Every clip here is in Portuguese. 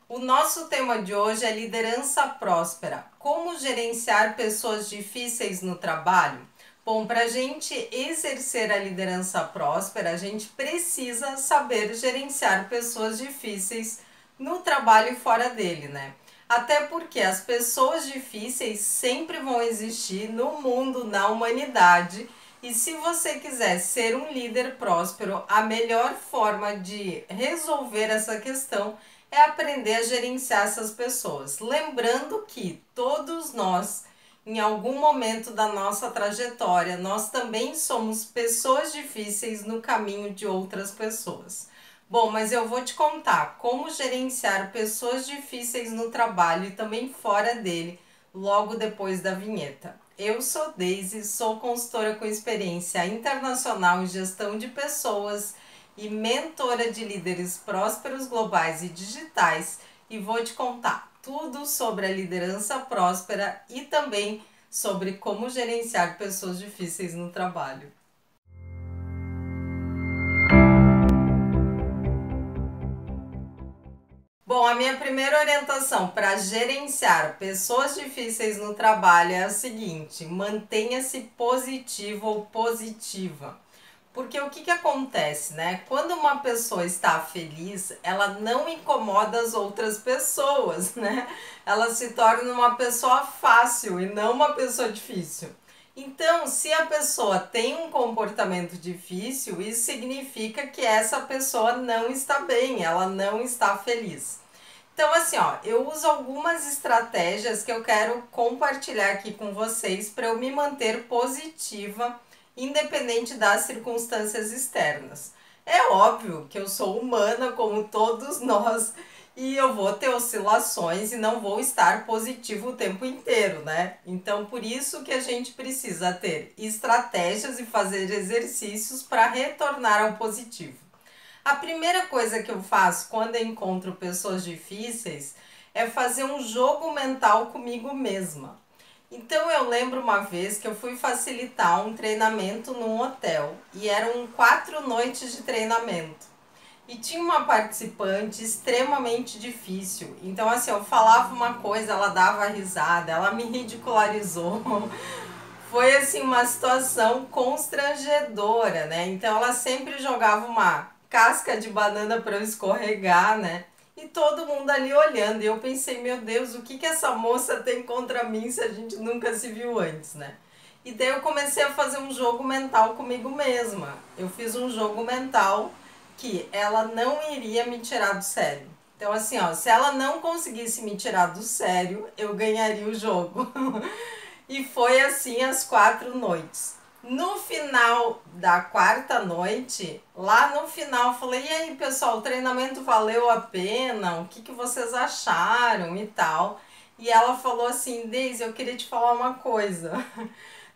O nosso tema de hoje é liderança próspera. Como gerenciar pessoas difíceis no trabalho? Bom, para a gente exercer a liderança próspera, a gente precisa saber gerenciar pessoas difíceis no trabalho e fora dele, né? Até porque as pessoas difíceis sempre vão existir no mundo, na humanidade. E se você quiser ser um líder próspero, a melhor forma de resolver essa questão é aprender a gerenciar essas pessoas. Lembrando que todos nós, em algum momento da nossa trajetória, nós também somos pessoas difíceis no caminho de outras pessoas. Bom, mas eu vou te contar como gerenciar pessoas difíceis no trabalho e também fora dele, logo depois da vinheta. Eu sou Daisy, sou consultora com experiência internacional em gestão de pessoas e mentora de líderes prósperos globais e digitais, e vou te contar tudo sobre a liderança próspera e também sobre como gerenciar pessoas difíceis no trabalho. Bom, a minha primeira orientação para gerenciar pessoas difíceis no trabalho é a seguinte: mantenha-se positivo ou positiva. Porque o que acontece, né? Quando uma pessoa está feliz, ela não incomoda as outras pessoas, né? Ela se torna uma pessoa fácil e não uma pessoa difícil. Então, se a pessoa tem um comportamento difícil, isso significa que essa pessoa não está bem, ela não está feliz. Então, assim, ó, eu uso algumas estratégias que eu quero compartilhar aqui com vocês para eu me manter positiva, independente das circunstâncias externas. É óbvio que eu sou humana, como todos nós, e eu vou ter oscilações e não vou estar positivo o tempo inteiro, né? Então, por isso que a gente precisa ter estratégias e fazer exercícios para retornar ao positivo. A primeira coisa que eu faço quando eu encontro pessoas difíceis é fazer um jogo mental comigo mesma. Então eu lembro uma vez que eu fui facilitar um treinamento num hotel e eram 4 noites de treinamento. E tinha uma participante extremamente difícil. Então, assim, eu falava uma coisa, ela dava risada, ela me ridicularizou. Foi, assim, uma situação constrangedora, né? Então, ela sempre jogava uma casca de banana para eu escorregar, né? E todo mundo ali olhando. E eu pensei, meu Deus, o que que essa moça tem contra mim se a gente nunca se viu antes, né? E daí eu comecei a fazer um jogo mental comigo mesma. Eu fiz um jogo mental que ela não iria me tirar do sério. Então, assim, ó, se ela não conseguisse me tirar do sério, eu ganharia o jogo. E foi assim as 4 noites. No final da quarta noite, lá no final, eu falei: e aí, pessoal, o treinamento valeu a pena? O que que vocês acharam e tal? E ela falou assim: Deise, eu queria te falar uma coisa.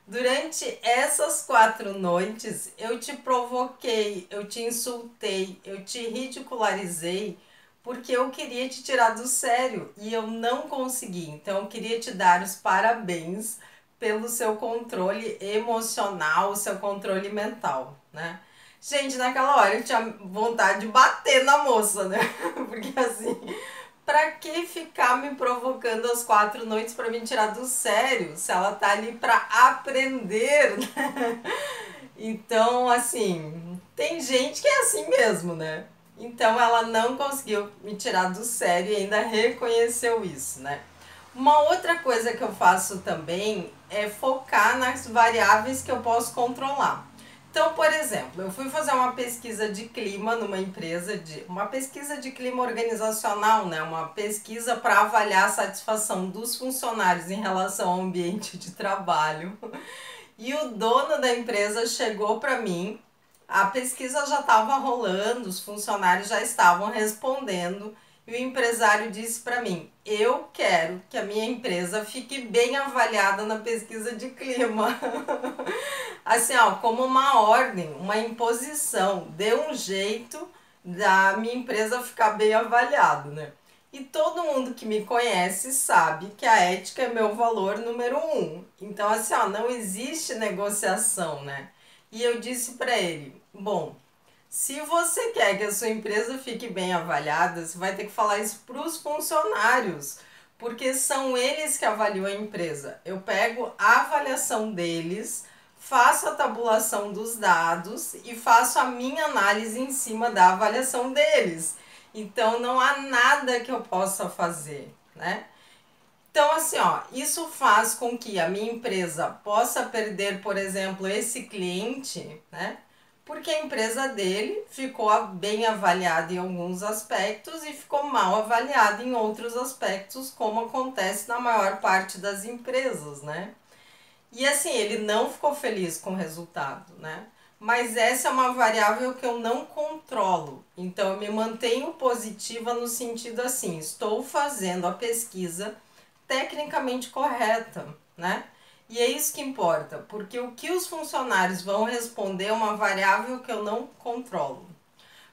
Durante essas 4 noites, eu te provoquei, eu te insultei, eu te ridicularizei, porque eu queria te tirar do sério e eu não consegui. Então, eu queria te dar os parabéns pelo seu controle emocional, o seu controle mental, né? Gente, naquela hora eu tinha vontade de bater na moça, né? Porque assim, pra que ficar me provocando as 4 noites pra me tirar do sério, se ela tá ali pra aprender, né? Então, assim, tem gente que é assim mesmo, né? Então ela não conseguiu me tirar do sério e ainda reconheceu isso, né? Uma outra coisa que eu faço também é focar nas variáveis que eu posso controlar. Então, por exemplo, eu fui fazer uma pesquisa de clima numa empresa, uma pesquisa de clima organizacional, né? Uma pesquisa para avaliar a satisfação dos funcionários em relação ao ambiente de trabalho. E o dono da empresa chegou para mim, a pesquisa já estava rolando, os funcionários já estavam respondendo, e o empresário disse para mim: eu quero que a minha empresa fique bem avaliada na pesquisa de clima. Assim, ó, como uma ordem, uma imposição, dê um jeito da minha empresa ficar bem avaliada, né? E todo mundo que me conhece sabe que a ética é meu valor número 1. Então, assim, ó, não existe negociação, né? E eu disse para ele: bom, Se você quer que a sua empresa fique bem avaliada, você vai ter que falar isso para os funcionários, porque são eles que avaliam a empresa. Eu pego a avaliação deles, faço a tabulação dos dados e faço a minha análise em cima da avaliação deles. Então não há nada que eu possa fazer, né? Então, assim, ó, isso faz com que a minha empresa possa perder, por exemplo, esse cliente, né? Porque a empresa dele ficou bem avaliada em alguns aspectos e ficou mal avaliada em outros aspectos, como acontece na maior parte das empresas, né? E assim, ele não ficou feliz com o resultado, né? Mas essa é uma variável que eu não controlo. Então, eu me mantenho positiva no sentido assim, estou fazendo a pesquisa tecnicamente correta, né? E é isso que importa, porque o que os funcionários vão responder é uma variável que eu não controlo.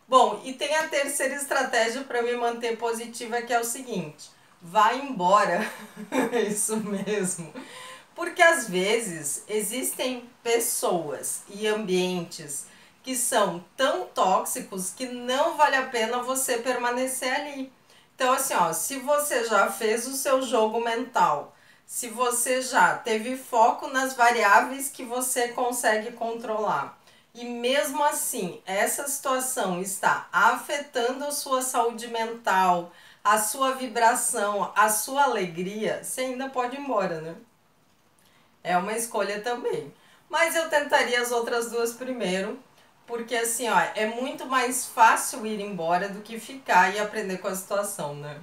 Bom, e tem a terceira estratégia para me manter positiva, que é o seguinte: vai embora. Isso mesmo. Porque às vezes existem pessoas e ambientes que são tão tóxicos que não vale a pena você permanecer ali. Então, assim, ó, se você já fez o seu jogo mental, se você já teve foco nas variáveis que você consegue controlar, e mesmo assim essa situação está afetando a sua saúde mental, a sua vibração, a sua alegria, você ainda pode ir embora, né? É uma escolha também. Mas eu tentaria as outras duas primeiro, porque assim, ó, é muito mais fácil ir embora do que ficar e aprender com a situação, né?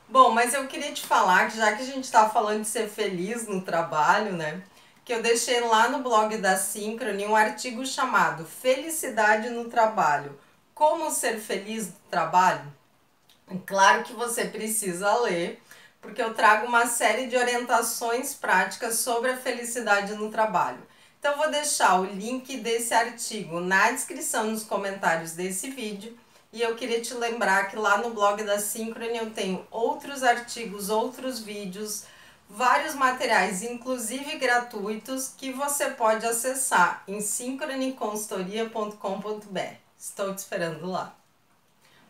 Bom, mas eu queria te falar que já que a gente tá falando de ser feliz no trabalho, né? Que eu deixei lá no blog da Synchrony um artigo chamado Felicidade no Trabalho. Como ser feliz no trabalho? Claro que você precisa ler, porque eu trago uma série de orientações práticas sobre a felicidade no trabalho. Então, eu vou deixar o link desse artigo na descrição, nos comentários desse vídeo. E eu queria te lembrar que lá no blog da Synchrony eu tenho outros artigos, outros vídeos, vários materiais, inclusive gratuitos, que você pode acessar em synchronyconsultoria.com.br. Estou te esperando lá.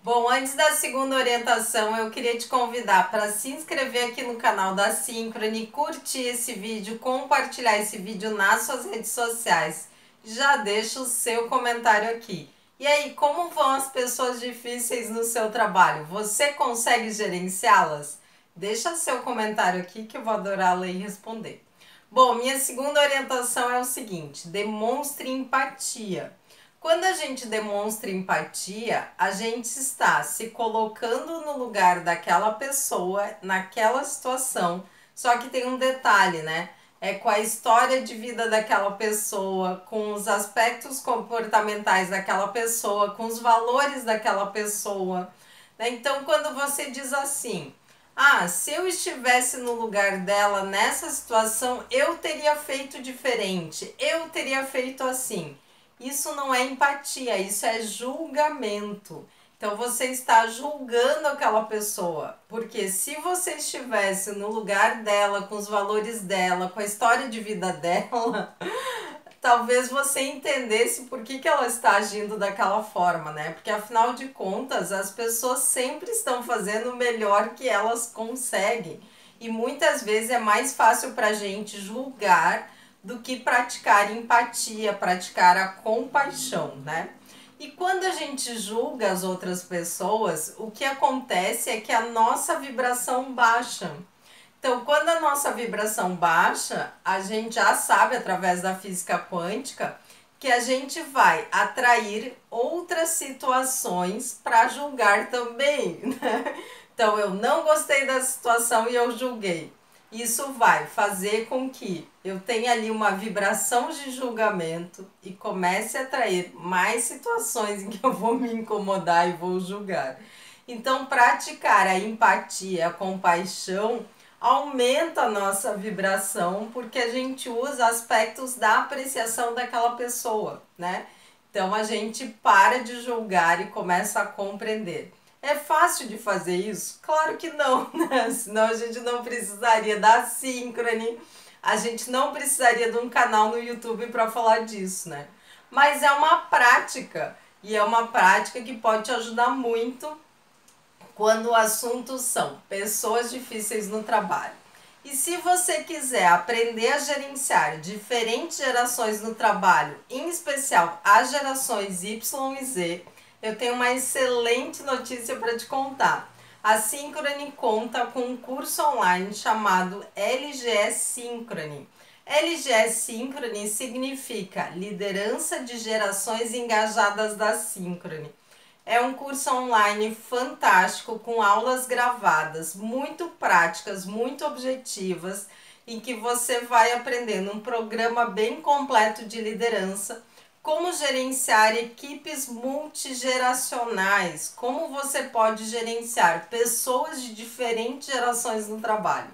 Bom, antes da segunda orientação, eu queria te convidar para se inscrever aqui no canal da Synchrony, curtir esse vídeo, compartilhar esse vídeo nas suas redes sociais. Já deixa o seu comentário aqui. E aí, como vão as pessoas difíceis no seu trabalho? Você consegue gerenciá-las? Deixa seu comentário aqui que eu vou adorar ler e responder. Bom, minha segunda orientação é o seguinte: demonstre empatia. Quando a gente demonstra empatia, a gente está se colocando no lugar daquela pessoa, naquela situação. Só que tem um detalhe, né? É com a história de vida daquela pessoa, com os aspectos comportamentais daquela pessoa, com os valores daquela pessoa, né? Então, quando você diz assim: ah, se eu estivesse no lugar dela nessa situação, eu teria feito diferente, eu teria feito assim. Isso não é empatia, isso é julgamento. Então você está julgando aquela pessoa, porque se você estivesse no lugar dela, com os valores dela, com a história de vida dela, talvez você entendesse por que ela está agindo daquela forma, né? Porque afinal de contas, as pessoas sempre estão fazendo o melhor que elas conseguem. E muitas vezes é mais fácil para a gente julgar do que praticar empatia, praticar a compaixão, né? E quando a gente julga as outras pessoas, o que acontece é que a nossa vibração baixa. Então, quando a nossa vibração baixa, a gente já sabe através da física quântica que a gente vai atrair outras situações para julgar também, né? Então, eu não gostei da situação e eu julguei. Isso vai fazer com que eu tenha ali uma vibração de julgamento e comece a atrair mais situações em que eu vou me incomodar e vou julgar. Então, praticar a empatia, a compaixão, aumenta a nossa vibração porque a gente usa aspectos da apreciação daquela pessoa, né? Então, a gente para de julgar e começa a compreender. É fácil de fazer isso? Claro que não, né? Senão a gente não precisaria da Synchrony, a gente não precisaria de um canal no YouTube para falar disso, né? Mas é uma prática e é uma prática que pode te ajudar muito quando o assunto são pessoas difíceis no trabalho. E se você quiser aprender a gerenciar diferentes gerações no trabalho, em especial as gerações Y e Z, eu tenho uma excelente notícia para te contar. A Synchrony conta com um curso online chamado LGS Synchrony. LGS Synchrony significa Liderança de Gerações Engajadas da Synchrony. É um curso online fantástico, com aulas gravadas, muito práticas, muito objetivas, em que você vai aprendendo um programa bem completo de liderança, como gerenciar equipes multigeracionais, como você pode gerenciar pessoas de diferentes gerações no trabalho.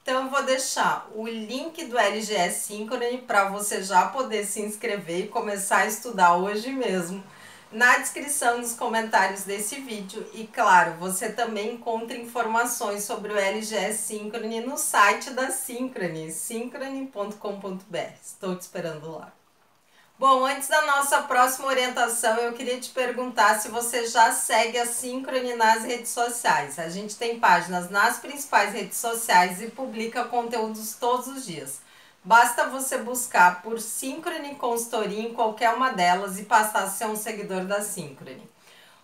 Então eu vou deixar o link do LGS Synchrony para você já poder se inscrever e começar a estudar hoje mesmo na descrição dos comentários desse vídeo. E claro, você também encontra informações sobre o LGS Synchrony no site da Synchrony, synchrony.com.br. Estou te esperando lá. Bom, antes da nossa próxima orientação, eu queria te perguntar se você já segue a Synchrony nas redes sociais. A gente tem páginas nas principais redes sociais e publica conteúdos todos os dias. Basta você buscar por Synchrony Consultoria em qualquer uma delas e passar a ser um seguidor da Synchrony.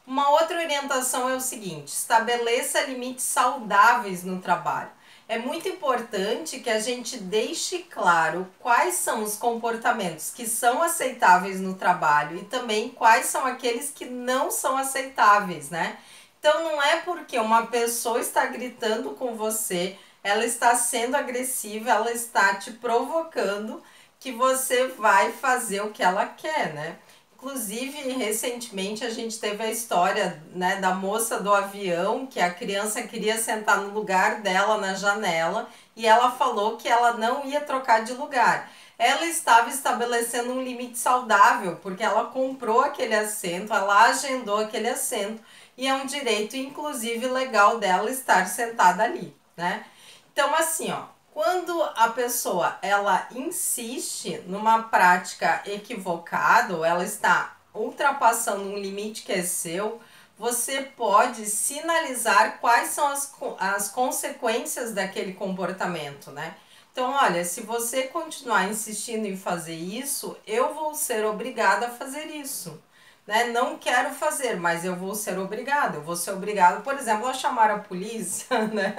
Uma outra orientação é o seguinte: estabeleça limites saudáveis no trabalho. É muito importante que a gente deixe claro quais são os comportamentos que são aceitáveis no trabalho e também quais são aqueles que não são aceitáveis, né? Então não é porque uma pessoa está gritando com você, ela está sendo agressiva, ela está te provocando, que você vai fazer o que ela quer, né? Inclusive, recentemente a gente teve a história, né, da moça do avião, que a criança queria sentar no lugar dela na janela e ela falou que ela não ia trocar de lugar. Ela estava estabelecendo um limite saudável, porque ela comprou aquele assento, ela agendou aquele assento e é um direito, inclusive, legal dela estar sentada ali, né? Então, assim, ó, quando a pessoa ela insiste numa prática equivocada, ou ela está ultrapassando um limite que é seu, você pode sinalizar quais são as consequências daquele comportamento, né? Então, olha, se você continuar insistindo em fazer isso, eu vou ser obrigada a fazer isso. Né? Não quero fazer, mas eu vou ser obrigada. Eu vou ser obrigada, por exemplo, a chamar a polícia, né?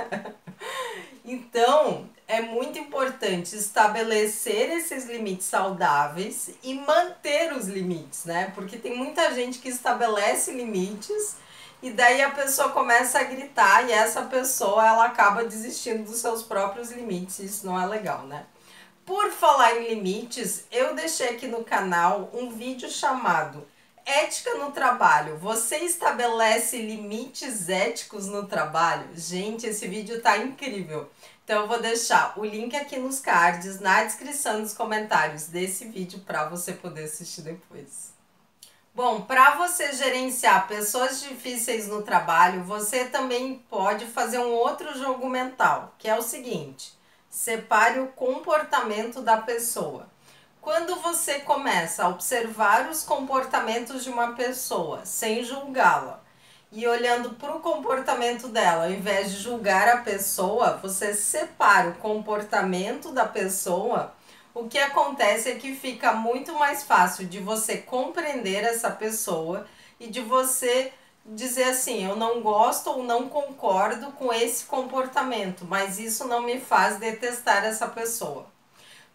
Então, é muito importante estabelecer esses limites saudáveis e manter os limites, né? Porque tem muita gente que estabelece limites e daí a pessoa começa a gritar e essa pessoa ela acaba desistindo dos seus próprios limites. Isso não é legal, né? Por falar em limites, eu deixei aqui no canal um vídeo chamado Ética no Trabalho. Você estabelece limites éticos no trabalho? Gente, esse vídeo tá incrível. Então eu vou deixar o link aqui nos cards, na descrição dos comentários desse vídeo para você poder assistir depois. Bom, para você gerenciar pessoas difíceis no trabalho, você também pode fazer um outro jogo mental, que é o seguinte: separe o comportamento da pessoa. Quando você começa a observar os comportamentos de uma pessoa sem julgá-la e olhando para o comportamento dela, ao invés de julgar a pessoa, você separa o comportamento da pessoa. O que acontece é que fica muito mais fácil de você compreender essa pessoa e de você dizer assim: eu não gosto ou não concordo com esse comportamento, mas isso não me faz detestar essa pessoa.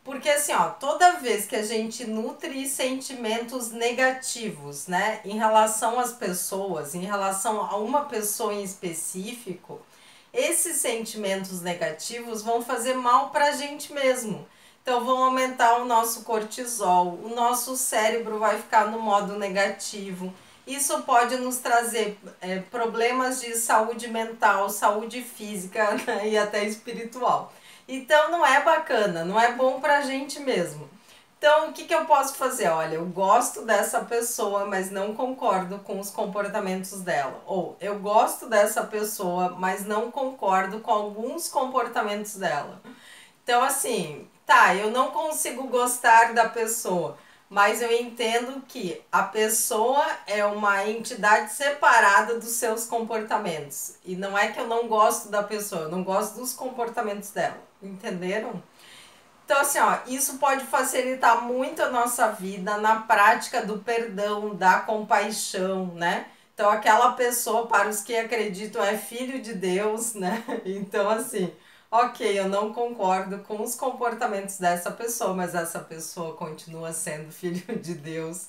Porque assim, ó, toda vez que a gente nutre sentimentos negativos, né, em relação às pessoas, em relação a uma pessoa em específico, esses sentimentos negativos vão fazer mal pra gente mesmo. Então vão aumentar o nosso cortisol, o nosso cérebro vai ficar no modo negativo. Isso pode nos trazer problemas de saúde mental, saúde física, né, e até espiritual. Então não é bacana, não é bom pra gente mesmo. Então o que eu posso fazer? Olha, eu gosto dessa pessoa, mas não concordo com os comportamentos dela. Ou eu gosto dessa pessoa, mas não concordo com alguns comportamentos dela. Então assim, tá, eu não consigo gostar da pessoa, mas eu entendo que a pessoa é uma entidade separada dos seus comportamentos. E não é que eu não gosto da pessoa, eu não gosto dos comportamentos dela. Entenderam? Então, assim, ó, isso pode facilitar muito a nossa vida na prática do perdão, da compaixão, né? Então, aquela pessoa, para os que acreditam, é filho de Deus, né? Então, assim, ok, eu não concordo com os comportamentos dessa pessoa, mas essa pessoa continua sendo filho de Deus,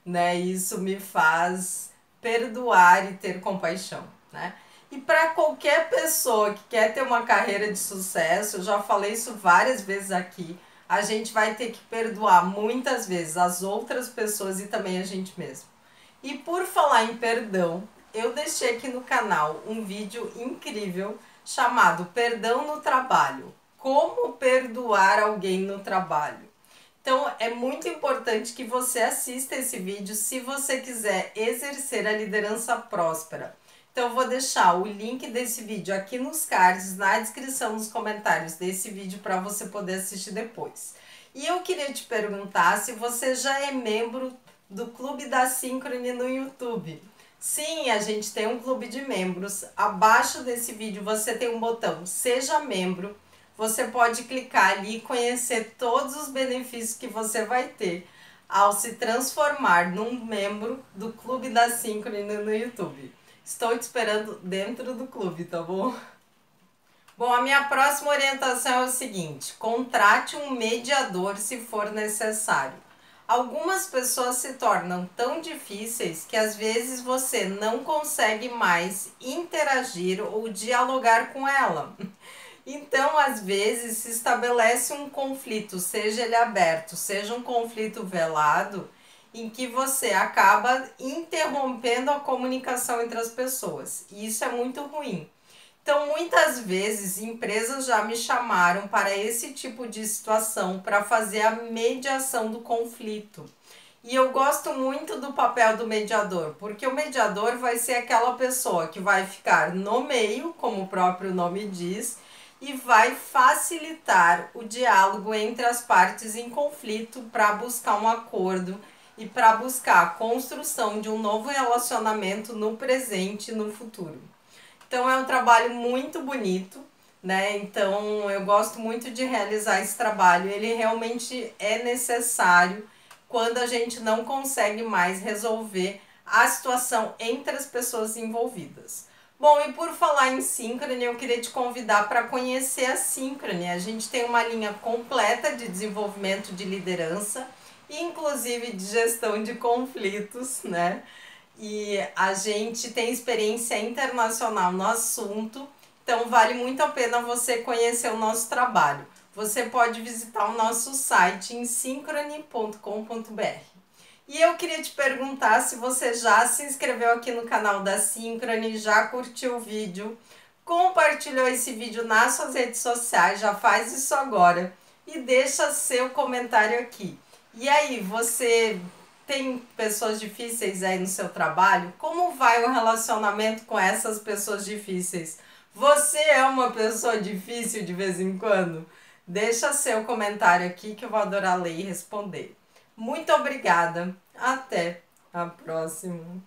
né? E isso me faz perdoar e ter compaixão, né? E para qualquer pessoa que quer ter uma carreira de sucesso, eu já falei isso várias vezes aqui, a gente vai ter que perdoar muitas vezes as outras pessoas e também a gente mesmo. E por falar em perdão, eu deixei aqui no canal um vídeo incrível chamado Perdão no Trabalho. Como perdoar alguém no trabalho. Então é muito importante que você assista esse vídeo se você quiser exercer a liderança próspera. Então eu vou deixar o link desse vídeo aqui nos cards, na descrição, nos comentários desse vídeo para você poder assistir depois. E eu queria te perguntar se você já é membro do Clube da Synchrony no YouTube. Sim, a gente tem um clube de membros. Abaixo desse vídeo você tem um botão Seja Membro. Você pode clicar ali e conhecer todos os benefícios que você vai ter ao se transformar num membro do Clube da Synchrony no YouTube. Estou te esperando dentro do clube, tá bom? Bom, a minha próxima orientação é o seguinte: contrate um mediador se for necessário. Algumas pessoas se tornam tão difíceis que às vezes você não consegue mais interagir ou dialogar com ela. Então, às vezes, se estabelece um conflito, seja ele aberto, seja um conflito velado, em que você acaba interrompendo a comunicação entre as pessoas. E isso é muito ruim. Então, muitas vezes, empresas já me chamaram para esse tipo de situação, para fazer a mediação do conflito. E eu gosto muito do papel do mediador, porque o mediador vai ser aquela pessoa que vai ficar no meio, como o próprio nome diz, e vai facilitar o diálogo entre as partes em conflito para buscar um acordo e para buscar a construção de um novo relacionamento no presente e no futuro. Então é um trabalho muito bonito, né? Então eu gosto muito de realizar esse trabalho. Ele realmente é necessário quando a gente não consegue mais resolver a situação entre as pessoas envolvidas. Bom, e por falar em Synchrony, eu queria te convidar para conhecer a Synchrony. A gente tem uma linha completa de desenvolvimento de liderança, inclusive de gestão de conflitos, né? E a gente tem experiência internacional no assunto, então vale muito a pena você conhecer o nosso trabalho. Você pode visitar o nosso site em synchrony.com.br. E eu queria te perguntar se você já se inscreveu aqui no canal da Synchrony, já curtiu o vídeo, compartilhou esse vídeo nas suas redes sociais, já faz isso agora e deixa seu comentário aqui. E aí, você tem pessoas difíceis aí no seu trabalho? Como vai o relacionamento com essas pessoas difíceis? Você é uma pessoa difícil de vez em quando? Deixa seu comentário aqui que eu vou adorar ler e responder. Muito obrigada. Até a próxima.